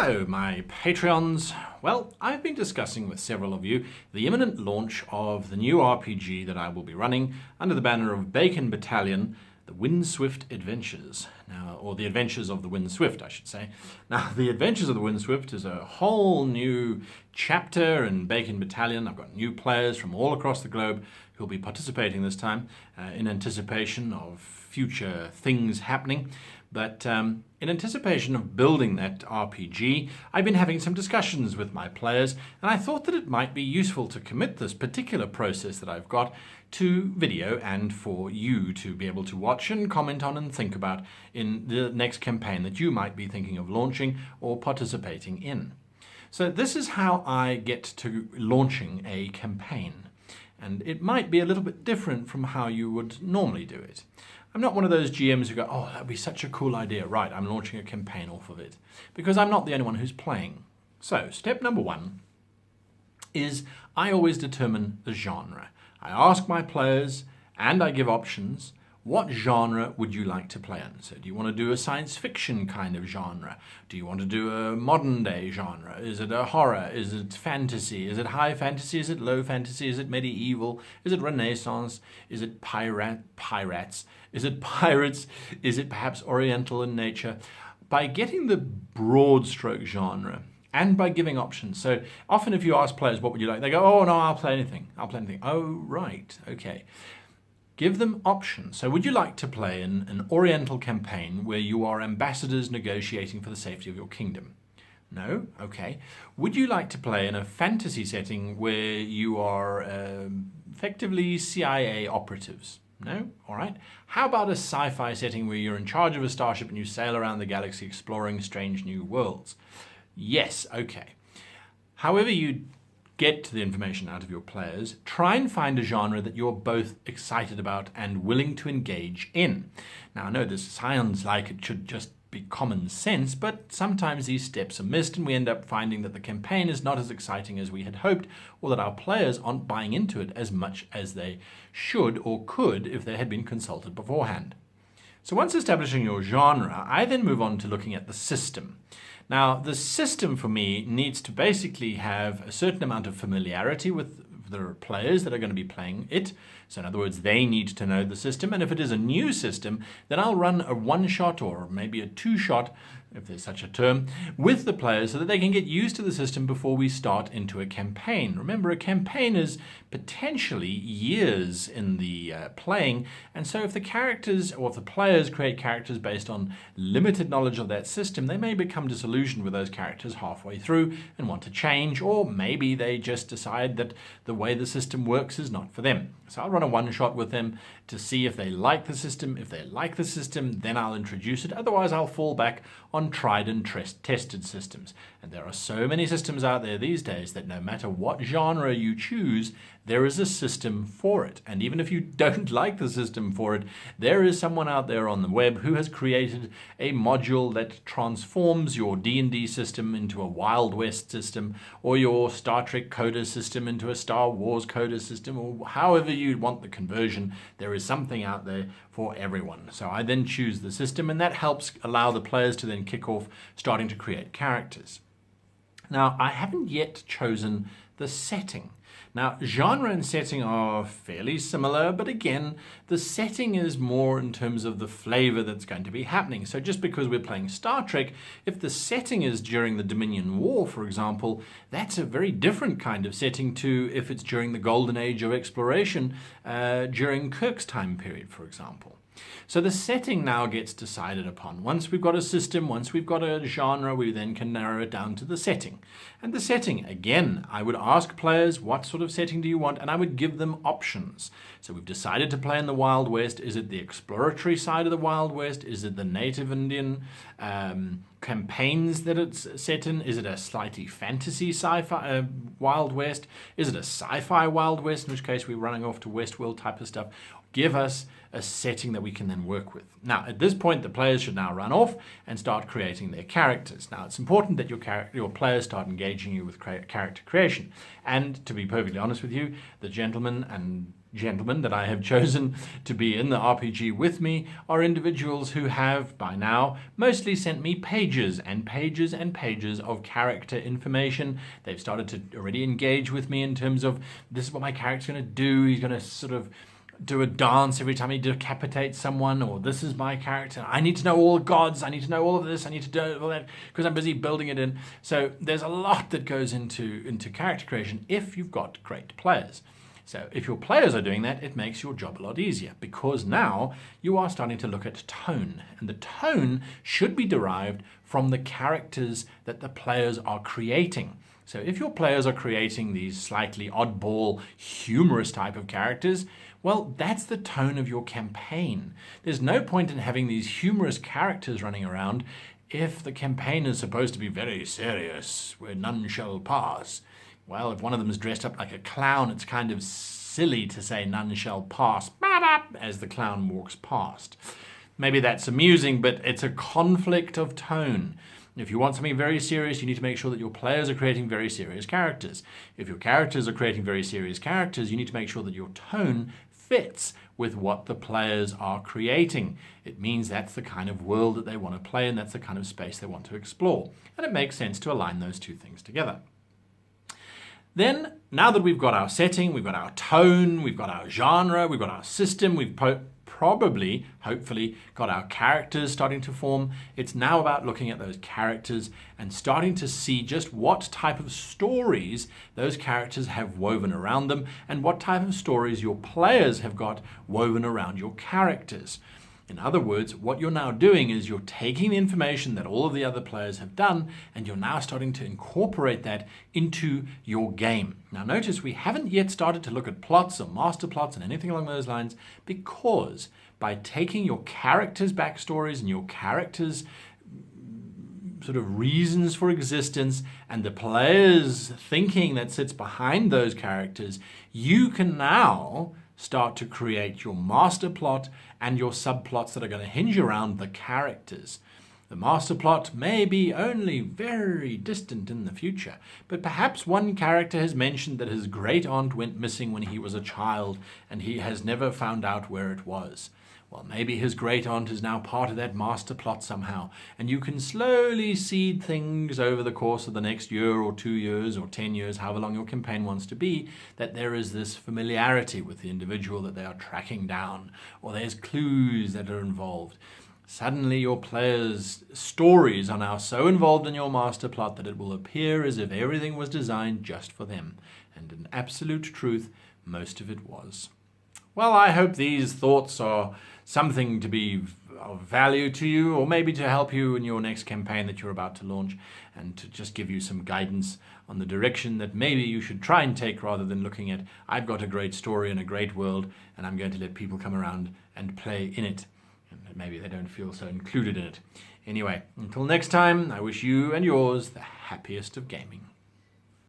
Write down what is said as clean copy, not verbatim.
Hello, my Patreons. Well, I've been discussing with several of you the imminent launch of the new RPG that I will be running under the banner of Bacon Battalion, the Windswift Adventures. Now, or the Adventures of the Windswift, I should say. Now, the Adventures of the Windswift is a whole new chapter in Bacon Battalion. I've got new players from all across the globe who will be participating this time in anticipation of future things happening. But in anticipation of building that RPG, I've been having some discussions with my players, and I thought that it might be useful to commit this particular process that I've got to video and for you to be able to watch and comment on and think about in the next campaign that you might be thinking of launching or participating in. So this is how I get to launching a campaign, and it might be a little bit different from how you would normally do it. I'm not one of those GMs who go, oh, that'd be such a cool idea. Right, I'm launching a campaign off of it. Because I'm not the only one who's playing. So, step number one is I always determine the genre. I ask my players, and I give options, what genre would you like to play in? So do you want to do a science fiction kind of genre? Do you want to do a modern day genre? Is it a horror? Is it fantasy? Is it high fantasy? Is it low fantasy? Is it medieval? Is it Renaissance? Is it pirates? Is it pirates? Is it perhaps oriental in nature? By getting the broad stroke genre, and by giving options. So often if you ask players, what would you like? They go, oh no, I'll play anything. I'll play anything. Oh, right, okay. Give them options. So would you like to play in an Oriental campaign where you are ambassadors negotiating for the safety of your kingdom? No? Okay. Would you like to play in a fantasy setting where you are effectively CIA operatives? No? All right. How about a sci-fi setting where you're in charge of a starship and you sail around the galaxy exploring strange new worlds? Yes. Okay. However you get the information out of your players, try and find a genre that you're both excited about and willing to engage in. Now, I know this sounds like it should just be common sense, but sometimes these steps are missed and we end up finding that the campaign is not as exciting as we had hoped, or that our players aren't buying into it as much as they should or could if they had been consulted beforehand. So once establishing your genre, I then move on to looking at the system. Now, the system for me needs to basically have a certain amount of familiarity with the players that are going to be playing it. So in other words, they need to know the system. And if it is a new system, then I'll run a one-shot or maybe a two-shot, if there's such a term, with the players so that they can get used to the system before we start into a campaign. Remember, a campaign is potentially years in the playing, and so if the characters or if the players create characters based on limited knowledge of that system, they may become disillusioned with those characters halfway through and want to change, or maybe they just decide that the way the system works is not for them. So I'll run a one-shot with them to see if they like the system. If they like the system, then I'll introduce it. Otherwise, I'll fall back on tried and tested systems. And there are so many systems out there these days that no matter what genre you choose, there is a system for it. And even if you don't like the system for it, there is someone out there on the web who has created a module that transforms your D&D system into a Wild West system, or your Star Trek coder system into a Star Wars coder system, or however you want the conversion. There is something out there for everyone. So I then choose the system, and that helps allow the players to then kick off starting to create characters. Now, I haven't yet chosen the setting. Now, genre and setting are fairly similar, but again, the setting is more in terms of the flavor that's going to be happening. So just because we're playing Star Trek, if the setting is during the Dominion War, for example, that's a very different kind of setting to if it's during the Golden Age of exploration during Kirk's time period, for example. So the setting now gets decided upon. Once we've got a system, once we've got a genre, we then can narrow it down to the setting. And the setting, again, I would ask players, what sort of setting do you want? And I would give them options. So we've decided to play in the Wild West. Is it the exploratory side of the Wild West? Is it the native Indian campaigns that it's set in? Is it a slightly fantasy sci-fi Wild West? Is it a sci-fi Wild West, in which case we're running off to Westworld type of stuff? Give us a setting that we can then work with. Now, at this point, the players should now run off and start creating their characters. Now, it's important that your players start engaging you with character creation. And to be perfectly honest with you, the gentlemen and gentlemen that I have chosen to be in the RPG with me are individuals who have, by now, mostly sent me pages and pages and pages of character information. They've started to already engage with me in terms of, this is what my character's going to do. He's going to sort of do a dance every time he decapitates someone, or this is my character. I need to know all the gods. I need to know all of this. I need to do all that because I'm busy building it in. So there's a lot that goes into character creation if you've got great players. So if your players are doing that, it makes your job a lot easier because now you are starting to look at tone. And the tone should be derived from the characters that the players are creating. So if your players are creating these slightly oddball, humorous type of characters, well, that's the tone of your campaign. There's no point in having these humorous characters running around if the campaign is supposed to be very serious, where none shall pass. Well, if one of them is dressed up like a clown, it's kind of silly to say none shall pass as the clown walks past. Maybe that's amusing, but it's a conflict of tone. If you want something very serious, you need to make sure that your players are creating very serious characters. If your characters are creating very serious characters, you need to make sure that your tone fits with what the players are creating. It means that's the kind of world that they want to play and that's the kind of space they want to explore. And it makes sense to align those two things together. Then, now that we've got our setting, we've got our tone, we've got our genre, we've got our system, we've probably, hopefully, got our characters starting to form. It's now about looking at those characters and starting to see just what type of stories those characters have woven around them and what type of stories your players have got woven around your characters. In other words, what you're now doing is you're taking the information that all of the other players have done and you're now starting to incorporate that into your game. Now notice we haven't yet started to look at plots or master plots and anything along those lines, because by taking your characters' backstories and your characters' sort of reasons for existence and the players' thinking that sits behind those characters, you can now start to create your master plot and your subplots that are going to hinge around the characters. The master plot may be only very distant in the future, but perhaps one character has mentioned that his great aunt went missing when he was a child and he has never found out where it was. Well, maybe his great aunt is now part of that master plot somehow, and you can slowly seed things over the course of the next year or 2 years or 10 years, however long your campaign wants to be, that there is this familiarity with the individual that they are tracking down, or there's clues that are involved. Suddenly your players' stories are now so involved in your master plot that it will appear as if everything was designed just for them, and in absolute truth, most of it was. Well, I hope these thoughts are something to be of value to you, or maybe to help you in your next campaign that you're about to launch, and to just give you some guidance on the direction that maybe you should try and take, rather than looking at, I've got a great story and a great world, and I'm going to let people come around and play in it. And maybe they don't feel so included in it. Anyway, until next time, I wish you and yours the happiest of gaming.